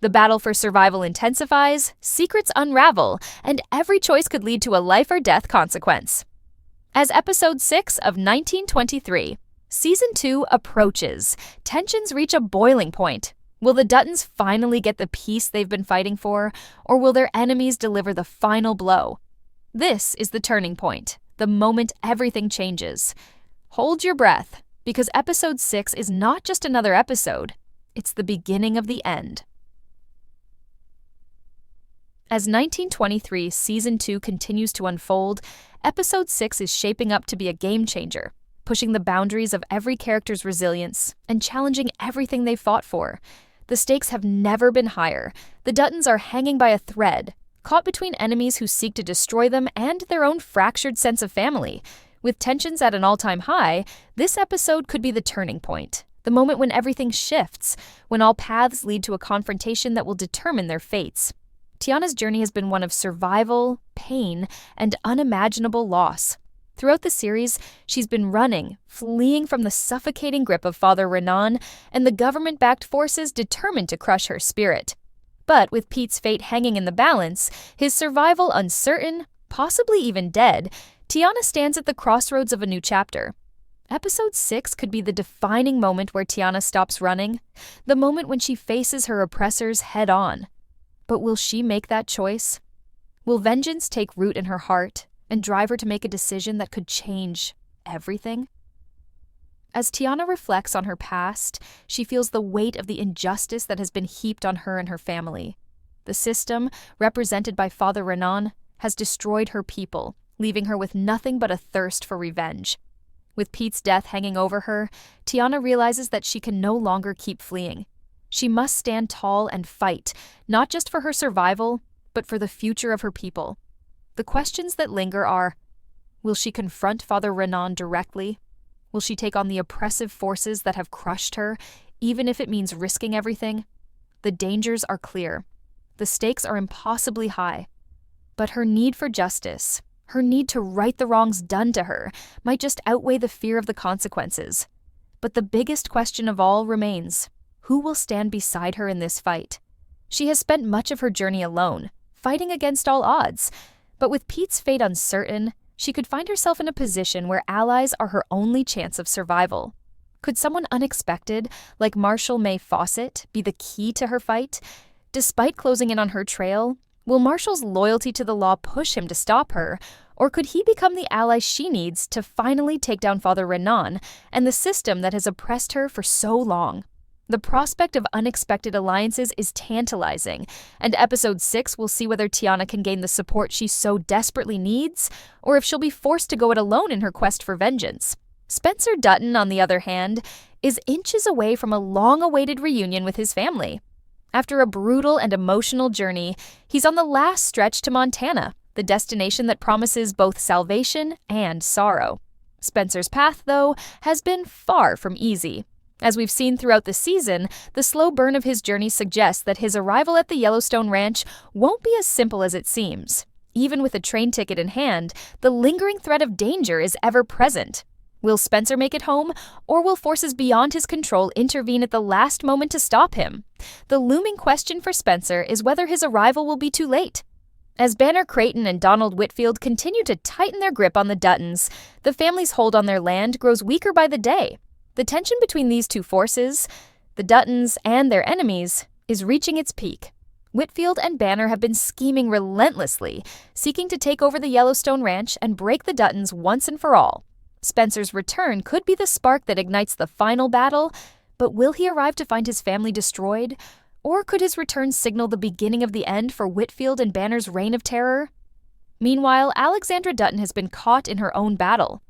The battle for survival intensifies, secrets unravel, and every choice could lead to a life or death consequence. As episode 6 of 1923, Season 2 approaches, tensions reach a boiling point. Will the Duttons finally get the peace they've been fighting for, or will their enemies deliver the final blow? This is the turning point, the moment everything changes. Hold your breath, because episode 6 is not just another episode, it's the beginning of the end. As 1923 Season 2 continues to unfold, Episode 6 is shaping up to be a game-changer, pushing the boundaries of every character's resilience and challenging everything they've fought for. The stakes have never been higher. The Duttons are hanging by a thread, caught between enemies who seek to destroy them and their own fractured sense of family. With tensions at an all-time high, this episode could be the turning point, the moment when everything shifts, when all paths lead to a confrontation that will determine their fates. Tiana's journey has been one of survival, pain, and unimaginable loss. Throughout the series, she's been running, fleeing from the suffocating grip of Father Renan and the government-backed forces determined to crush her spirit. But with Pete's fate hanging in the balance, his survival uncertain, possibly even dead, Tiana stands at the crossroads of a new chapter. Episode 6 could be the defining moment where Tiana stops running, the moment when she faces her oppressors head-on. But will she make that choice? Will vengeance take root in her heart and drive her to make a decision that could change everything? As Tiana reflects on her past, she feels the weight of the injustice that has been heaped on her and her family. The system, represented by Father Renan, has destroyed her people, leaving her with nothing but a thirst for revenge. With Pete's death hanging over her, Tiana realizes that she can no longer keep fleeing. She must stand tall and fight, not just for her survival, but for the future of her people. The questions that linger are, will she confront Father Renan directly? Will she take on the oppressive forces that have crushed her, even if it means risking everything? The dangers are clear. The stakes are impossibly high. But her need for justice, her need to right the wrongs done to her, might just outweigh the fear of the consequences. But the biggest question of all remains, who will stand beside her in this fight? She has spent much of her journey alone, fighting against all odds. But with Pete's fate uncertain, she could find herself in a position where allies are her only chance of survival. Could someone unexpected, like Marshall May Fawcett, be the key to her fight? Despite closing in on her trail, will Marshall's loyalty to the law push him to stop her? Or could he become the ally she needs to finally take down Father Renan and the system that has oppressed her for so long? The prospect of unexpected alliances is tantalizing, and episode 6 will see whether Tiana can gain the support she so desperately needs, or if she'll be forced to go it alone in her quest for vengeance. Spencer Dutton, on the other hand, is inches away from a long-awaited reunion with his family. After a brutal and emotional journey, he's on the last stretch to Montana, the destination that promises both salvation and sorrow. Spencer's path, though, has been far from easy. As we've seen throughout the season, the slow burn of his journey suggests that his arrival at the Yellowstone Ranch won't be as simple as it seems. Even with a train ticket in hand, the lingering threat of danger is ever present. Will Spencer make it home, or will forces beyond his control intervene at the last moment to stop him? The looming question for Spencer is whether his arrival will be too late. As Banner Creighton and Donald Whitfield continue to tighten their grip on the Duttons, the family's hold on their land grows weaker by the day. The tension between these two forces, the Duttons and their enemies, is reaching its peak. Whitfield and Banner have been scheming relentlessly, seeking to take over the Yellowstone Ranch and break the Duttons once and for all. Spencer's return could be the spark that ignites the final battle, but will he arrive to find his family destroyed? Or could his return signal the beginning of the end for Whitfield and Banner's reign of terror? Meanwhile, Alexandra Dutton has been caught in her own battle.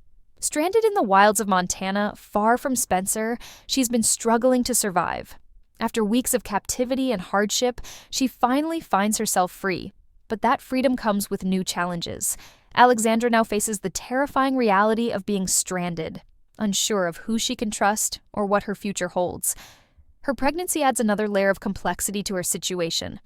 Stranded in the wilds of Montana, far from Spencer, she's been struggling to survive. After weeks of captivity and hardship, she finally finds herself free. But that freedom comes with new challenges. Alexandra now faces the terrifying reality of being stranded, unsure of who she can trust or what her future holds. Her pregnancy adds another layer of complexity to her situation.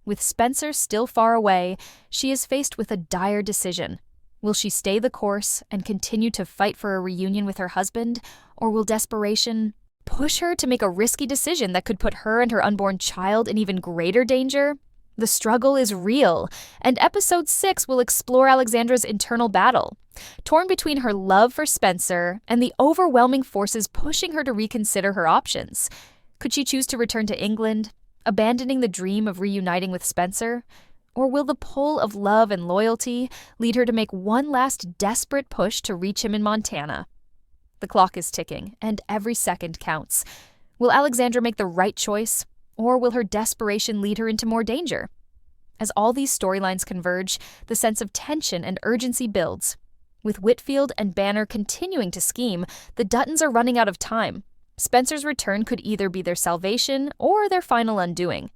With Spencer still far away, she is faced with a dire decision. Will she stay the course and continue to fight for a reunion with her husband, or will desperation push her to make a risky decision that could put her and her unborn child in even greater danger? The struggle is real, and episode 6 will explore Alexandra's internal battle. Torn between her love for Spencer and the overwhelming forces pushing her to reconsider her options. Could she choose to return to England, abandoning the dream of reuniting with Spencer? Or will the pull of love and loyalty lead her to make one last desperate push to reach him in Montana? The clock is ticking, and every second counts. Will Alexandra make the right choice, or will her desperation lead her into more danger? As all these storylines converge, the sense of tension and urgency builds. With Whitfield and Banner continuing to scheme, the Duttons are running out of time. Spencer's return could either be their salvation or their final undoing.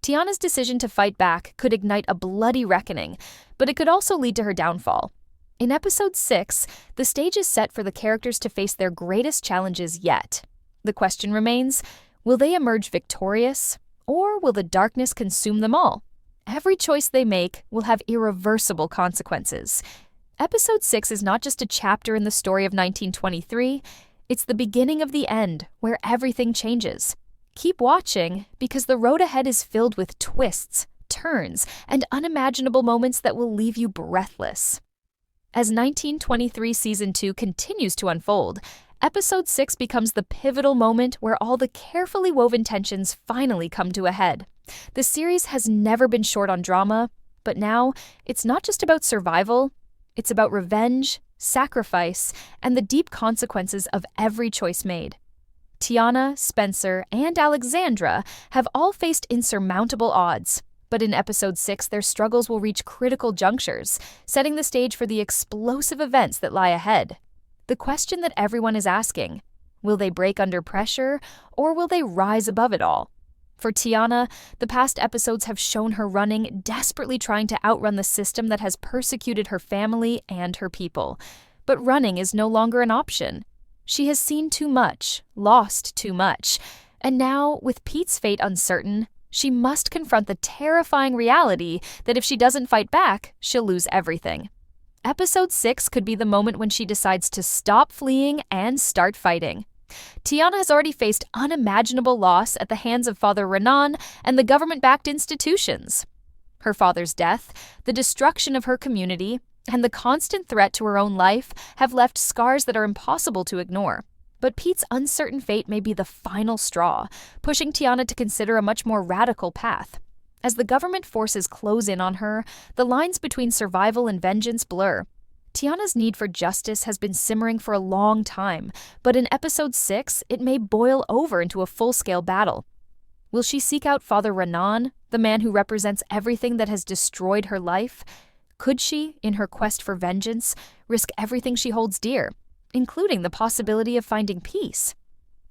Tiana's decision to fight back could ignite a bloody reckoning, but it could also lead to her downfall. In episode 6, the stage is set for the characters to face their greatest challenges yet. The question remains, will they emerge victorious, or will the darkness consume them all? Every choice they make will have irreversible consequences. Episode 6 is not just a chapter in the story of 1923, it's the beginning of the end, where everything changes. Keep watching, because the road ahead is filled with twists, turns, and unimaginable moments that will leave you breathless. As 1923 Season 2 continues to unfold, Episode 6 becomes the pivotal moment where all the carefully woven tensions finally come to a head. The series has never been short on drama, but now it's not just about survival, it's about revenge, sacrifice, and the deep consequences of every choice made. Tiana, Spencer, and Alexandra have all faced insurmountable odds, but in episode 6 their struggles will reach critical junctures, setting the stage for the explosive events that lie ahead. The question that everyone is asking, will they break under pressure, or will they rise above it all? For Tiana, the past episodes have shown her running, desperately trying to outrun the system that has persecuted her family and her people. But running is no longer an option. She has seen too much, lost too much, and now, with Pete's fate uncertain, she must confront the terrifying reality that if she doesn't fight back, she'll lose everything. Episode 6 could be the moment when she decides to stop fleeing and start fighting. Tiana has already faced unimaginable loss at the hands of Father Renan and the government-backed institutions. Her father's death, the destruction of her community, and the constant threat to her own life have left scars that are impossible to ignore. But Pete's uncertain fate may be the final straw, pushing Tiana to consider a much more radical path. As the government forces close in on her, the lines between survival and vengeance blur. Tiana's need for justice has been simmering for a long time, but in episode 6, it may boil over into a full-scale battle. Will she seek out Father Renan, the man who represents everything that has destroyed her life? Could she, in her quest for vengeance, risk everything she holds dear, including the possibility of finding peace?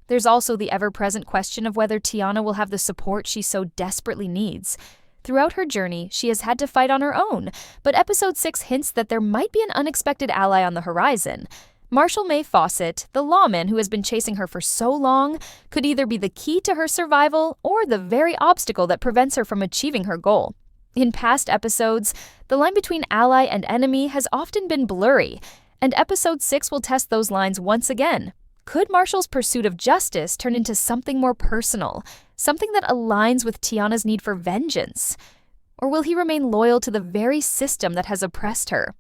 There's also the ever-present question of whether Tiana will have the support she so desperately needs. Throughout her journey, she has had to fight on her own, but episode 6 hints that there might be an unexpected ally on the horizon. Marshall May Fawcett, the lawman who has been chasing her for so long, could either be the key to her survival or the very obstacle that prevents her from achieving her goal. In past episodes, the line between ally and enemy has often been blurry, and episode 6 will test those lines once again. Could Marshall's pursuit of justice turn into something more personal, something that aligns with Tiana's need for vengeance? Or will he remain loyal to the very system that has oppressed her?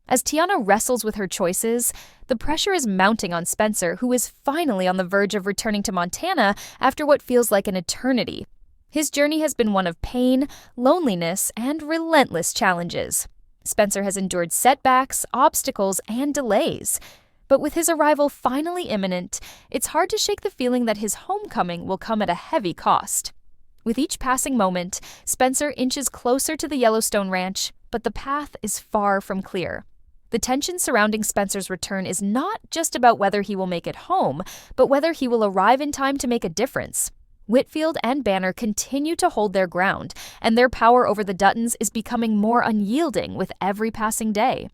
As Tiana wrestles with her choices, the pressure is mounting on Spencer, who is finally on the verge of returning to Montana after what feels like an eternity. His journey has been one of pain, loneliness, and relentless challenges. Spencer has endured setbacks, obstacles, and delays. But with his arrival finally imminent, it's hard to shake the feeling that his homecoming will come at a heavy cost. With each passing moment, Spencer inches closer to the Yellowstone Ranch, but the path is far from clear. The tension surrounding Spencer's return is not just about whether he will make it home, but whether he will arrive in time to make a difference. Whitfield and Banner continue to hold their ground, and their power over the Duttons is becoming more unyielding with every passing day.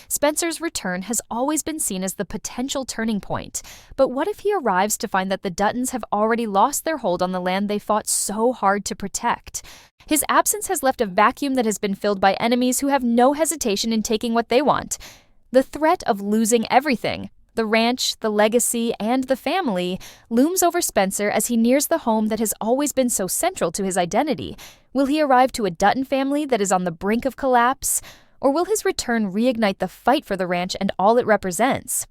Spencer's return has always been seen as the potential turning point, but what if he arrives to find that the Duttons have already lost their hold on the land they fought so hard to protect? His absence has left a vacuum that has been filled by enemies who have no hesitation in taking what they want. The threat of losing everything, The ranch, the legacy, and the family looms over Spencer as he nears the home that has always been so central to his identity. Will he arrive to a Dutton family that is on the brink of collapse? Or will his return reignite the fight for the ranch and all it represents?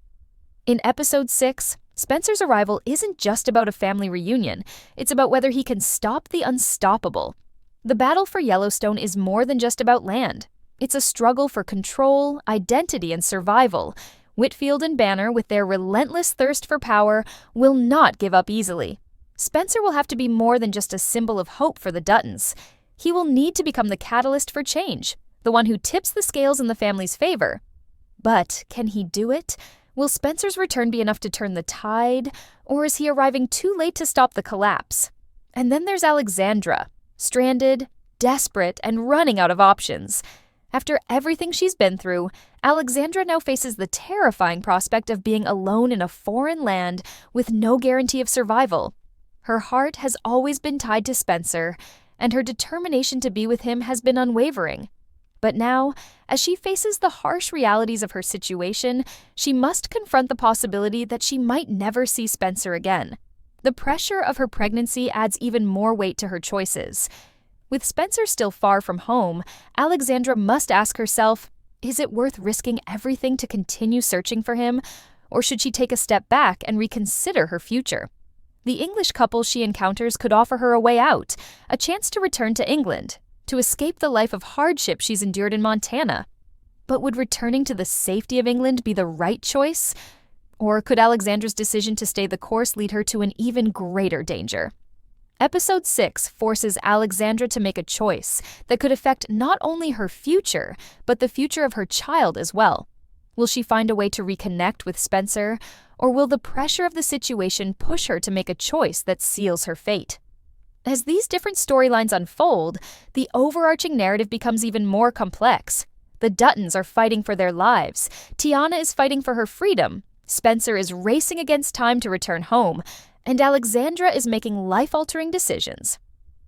In episode 6, Spencer's arrival isn't just about a family reunion, it's about whether he can stop the unstoppable. The battle for Yellowstone is more than just about land. It's a struggle for control, identity, and survival. Whitfield and Banner, with their relentless thirst for power, will not give up easily. Spencer will have to be more than just a symbol of hope for the Duttons. He will need to become the catalyst for change, the one who tips the scales in the family's favor. But can he do it? Will Spencer's return be enough to turn the tide, or is he arriving too late to stop the collapse? And then there's Alexandra, stranded, desperate, and running out of options. After everything she's been through, Alexandra now faces the terrifying prospect of being alone in a foreign land with no guarantee of survival. Her heart has always been tied to Spencer, and her determination to be with him has been unwavering. But now, as she faces the harsh realities of her situation, she must confront the possibility that she might never see Spencer again. The pressure of her pregnancy adds even more weight to her choices. With Spencer still far from home, Alexandra must ask herself, is it worth risking everything to continue searching for him, or should she take a step back and reconsider her future? The English couple she encounters could offer her a way out, a chance to return to England, to escape the life of hardship she's endured in Montana. But would returning to the safety of England be the right choice? Or could Alexandra's decision to stay the course lead her to an even greater danger? Episode 6 forces Alexandra to make a choice that could affect not only her future, but the future of her child as well. Will she find a way to reconnect with Spencer, or will the pressure of the situation push her to make a choice that seals her fate? As these different storylines unfold, the overarching narrative becomes even more complex. The Duttons are fighting for their lives, Tiana is fighting for her freedom, Spencer is racing against time to return home, and Alexandra is making life-altering decisions.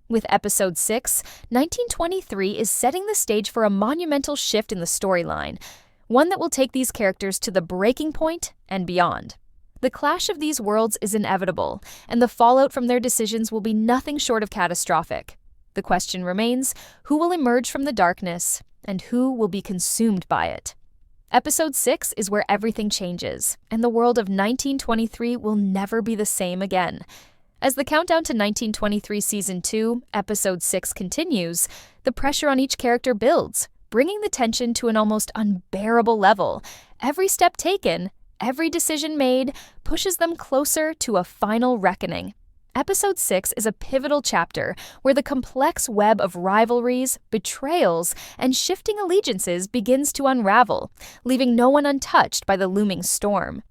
With Episode 6, 1923 is setting the stage for a monumental shift in the storyline, one that will take these characters to the breaking point and beyond. The clash of these worlds is inevitable, and the fallout from their decisions will be nothing short of catastrophic. The question remains, who will emerge from the darkness, and who will be consumed by it? Episode 6 is where everything changes, and the world of 1923 will never be the same again. As the countdown to 1923 Season 2, Episode 6 continues, the pressure on each character builds, bringing the tension to an almost unbearable level. Every step taken, every decision made, pushes them closer to a final reckoning. Episode 6 is a pivotal chapter where the complex web of rivalries, betrayals, and shifting allegiances begins to unravel, leaving no one untouched by the looming storm.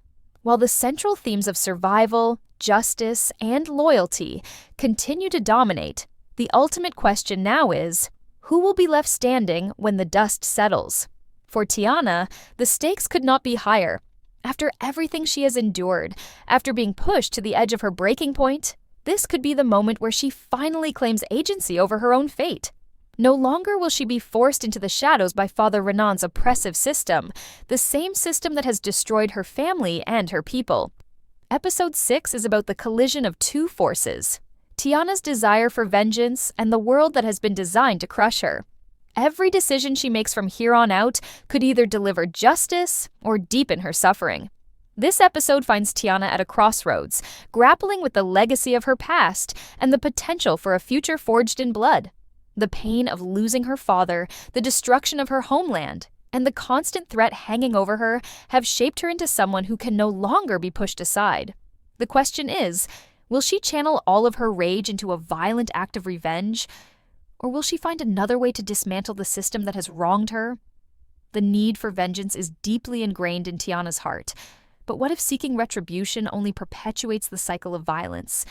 While the central themes of survival, justice, and loyalty continue to dominate, the ultimate question now is, who will be left standing when the dust settles? For Tiana, the stakes could not be higher. After everything she has endured, after being pushed to the edge of her breaking point, this could be the moment where she finally claims agency over her own fate. No longer will she be forced into the shadows by Father Renan's oppressive system, the same system that has destroyed her family and her people. Episode 6 is about the collision of two forces, Tiana's desire for vengeance and the world that has been designed to crush her. Every decision she makes from here on out could either deliver justice or deepen her suffering. This episode finds Tiana at a crossroads, grappling with the legacy of her past and the potential for a future forged in blood. The pain of losing her father, the destruction of her homeland, and the constant threat hanging over her have shaped her into someone who can no longer be pushed aside. The question is, will she channel all of her rage into a violent act of revenge, or will she find another way to dismantle the system that has wronged her? The need for vengeance is deeply ingrained in Tiana's heart. But what if seeking retribution only perpetuates the cycle of violence?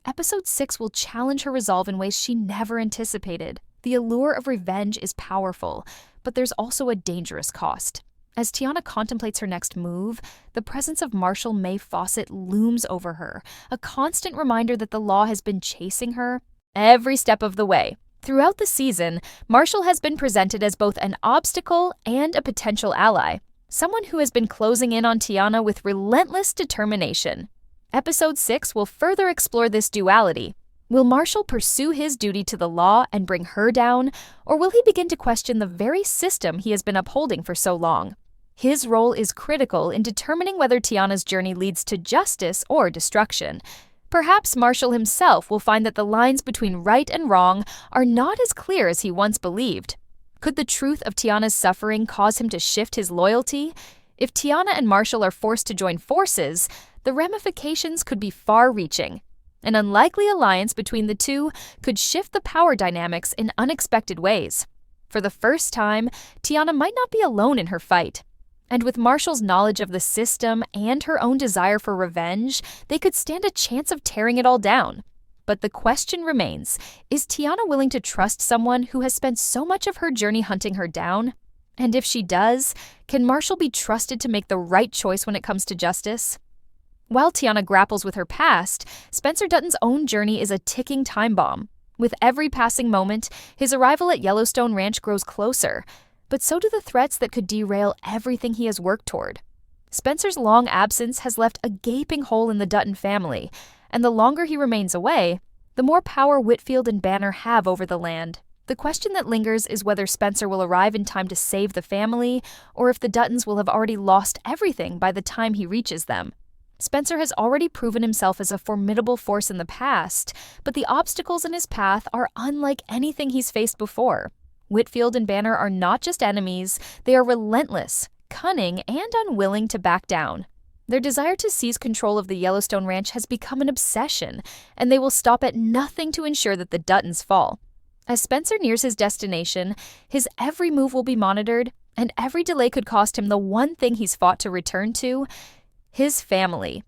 Episode 6 will challenge her resolve in ways she never anticipated. The allure of revenge is powerful, but there's also a dangerous cost. As Tiana contemplates her next move, the presence of Marshall May Fawcett looms over her, a constant reminder that the law has been chasing her every step of the way. Throughout the season, Marshall has been presented as both an obstacle and a potential ally. someone who has been closing in on Tiana with relentless determination. Episode 6 will further explore this duality. Will Marshall pursue his duty to the law and bring her down, or will he begin to question the very system he has been upholding for so long? His role is critical in determining whether Tiana's journey leads to justice or destruction. Perhaps Marshall himself will find that the lines between right and wrong are not as clear as he once believed. Could the truth of Tiana's suffering cause him to shift his loyalty? If Tiana and Marshall are forced to join forces, the ramifications could be far-reaching. An unlikely alliance between the two could shift the power dynamics in unexpected ways. For the first time, Tiana might not be alone in her fight. And with Marshall's knowledge of the system and her own desire for revenge, they could stand a chance of tearing it all down. But the question remains, is Tiana willing to trust someone who has spent so much of her journey hunting her down? And if she does, can Marshall be trusted to make the right choice when it comes to justice? While Tiana grapples with her past, Spencer Dutton's own journey is a ticking time bomb. With every passing moment, his arrival at Yellowstone Ranch grows closer, but so do the threats that could derail everything he has worked toward. Spencer's long absence has left a gaping hole in the Dutton family, and the longer he remains away, the more power Whitfield and Banner have over the land. The question that lingers is whether Spencer will arrive in time to save the family, or if the Duttons will have already lost everything by the time he reaches them. Spencer has already proven himself as a formidable force in the past, but the obstacles in his path are unlike anything he's faced before. Whitfield and Banner are not just enemies, they are relentless, cunning, and unwilling to back down. Their desire to seize control of the Yellowstone Ranch has become an obsession, and they will stop at nothing to ensure that the Duttons fall. As Spencer nears his destination, his every move will be monitored, and every delay could cost him the one thing he's fought to return to: his family.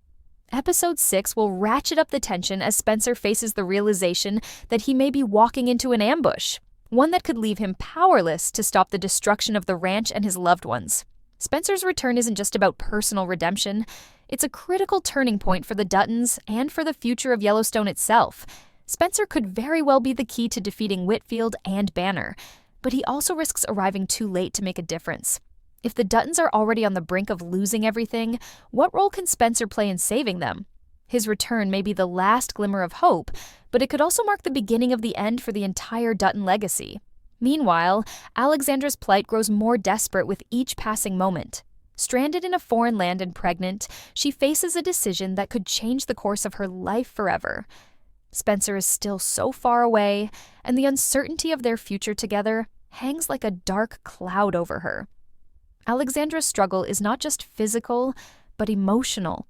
Episode 6 will ratchet up the tension as Spencer faces the realization that he may be walking into an ambush, one that could leave him powerless to stop the destruction of the ranch and his loved ones. Spencer's return isn't just about personal redemption, it's a critical turning point for the Duttons and for the future of Yellowstone itself. Spencer could very well be the key to defeating Whitfield and Banner, but he also risks arriving too late to make a difference. If the Duttons are already on the brink of losing everything, what role can Spencer play in saving them? His return may be the last glimmer of hope, but it could also mark the beginning of the end for the entire Dutton legacy. Meanwhile, Alexandra's plight grows more desperate with each passing moment. Stranded in a foreign land and pregnant, she faces a decision that could change the course of her life forever. Spencer is still so far away, and the uncertainty of their future together hangs like a dark cloud over her. Alexandra's struggle is not just physical, but emotional.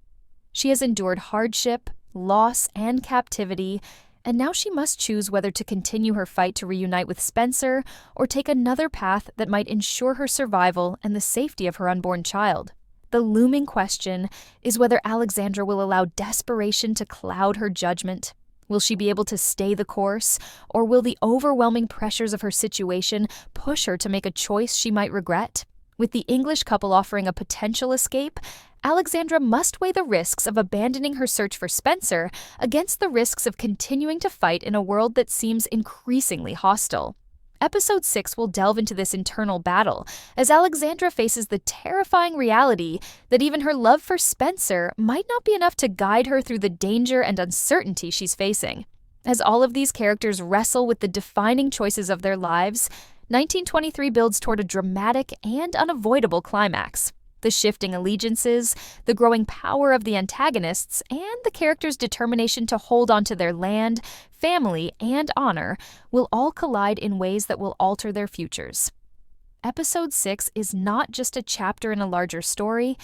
She has endured hardship, loss, and captivity, and now she must choose whether to continue her fight to reunite with Spencer or take another path that might ensure her survival and the safety of her unborn child. The looming question is whether Alexandra will allow desperation to cloud her judgment. Will she be able to stay the course, or will the overwhelming pressures of her situation push her to make a choice she might regret? With the English couple offering a potential escape, Alexandra must weigh the risks of abandoning her search for Spencer against the risks of continuing to fight in a world that seems increasingly hostile. Episode 6 will delve into this internal battle as Alexandra faces the terrifying reality that even her love for Spencer might not be enough to guide her through the danger and uncertainty she's facing. As all of these characters wrestle with the defining choices of their lives, 1923 builds toward a dramatic and unavoidable climax. The shifting allegiances, the growing power of the antagonists, and the characters' determination to hold on to their land, family, and honor will all collide in ways that will alter their futures. Episode 6 is not just a chapter in a larger story,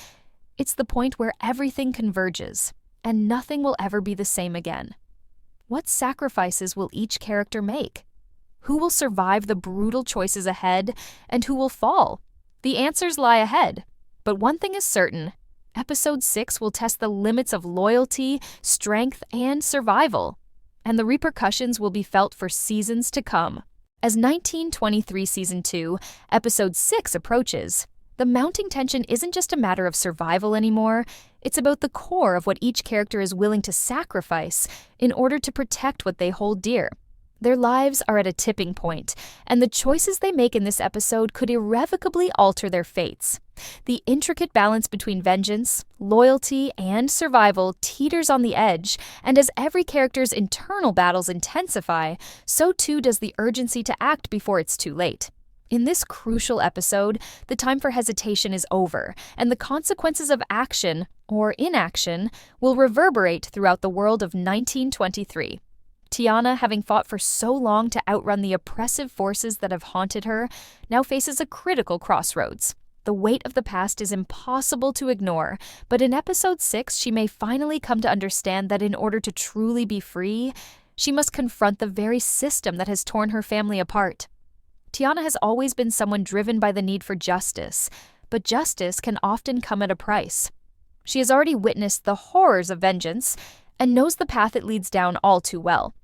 it's the point where everything converges, and nothing will ever be the same again. What sacrifices will each character make? Who will survive the brutal choices ahead, and who will fall? The answers lie ahead. But one thing is certain, Episode 6 will test the limits of loyalty, strength, and survival, and the repercussions will be felt for seasons to come. As 1923 Season 2, Episode 6 approaches, the mounting tension isn't just a matter of survival anymore, it's about the core of what each character is willing to sacrifice in order to protect what they hold dear. Their lives are at a tipping point, and the choices they make in this episode could irrevocably alter their fates. The intricate balance between vengeance, loyalty, and survival teeters on the edge, and as every character's internal battles intensify, so too does the urgency to act before it's too late. In this crucial episode, the time for hesitation is over, and the consequences of action, or inaction, will reverberate throughout the world of 1923. Tiana, having fought for so long to outrun the oppressive forces that have haunted her, now faces a critical crossroads. The weight of the past is impossible to ignore, but in episode 6 she may finally come to understand that in order to truly be free, she must confront the very system that has torn her family apart. Tiana has always been someone driven by the need for justice, but justice can often come at a price. She has already witnessed the horrors of vengeance and knows the path it leads down all too well.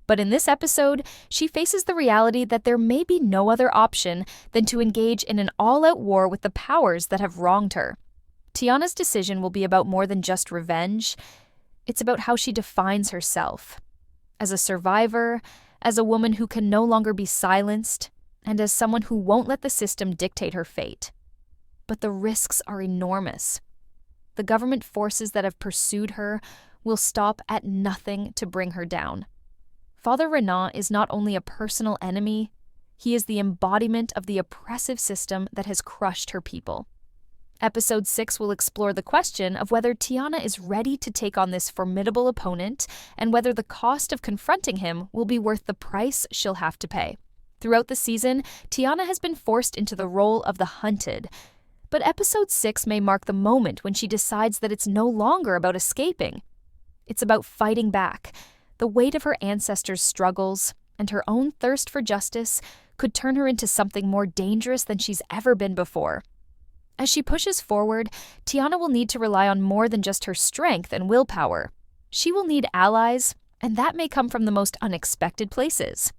But in this episode, she faces the reality that there may be no other option than to engage in an all-out war with the powers that have wronged her. Tiana's decision will be about more than just revenge. It's about how she defines herself. As a survivor, as a woman who can no longer be silenced, and as someone who won't let the system dictate her fate. But the risks are enormous. The government forces that have pursued her will stop at nothing to bring her down. Father Renan is not only a personal enemy, he is the embodiment of the oppressive system that has crushed her people. Episode 6 will explore the question of whether Tiana is ready to take on this formidable opponent and whether the cost of confronting him will be worth the price she'll have to pay. Throughout the season, Tiana has been forced into the role of the hunted, but episode 6 may mark the moment when she decides that it's no longer about escaping. It's about fighting back. The weight of her ancestors' struggles and her own thirst for justice could turn her into something more dangerous than she's ever been before. As she pushes forward, Tiana will need to rely on more than just her strength and willpower. She will need allies, and that may come from the most unexpected places.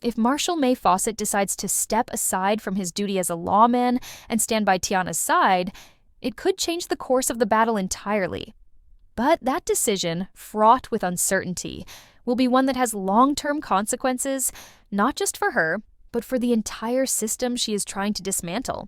If Marshall May Fawcett decides to step aside from his duty as a lawman and stand by Tiana's side, it could change the course of the battle entirely. But that decision, fraught with uncertainty, will be one that has long-term consequences, not just for her, but for the entire system she is trying to dismantle.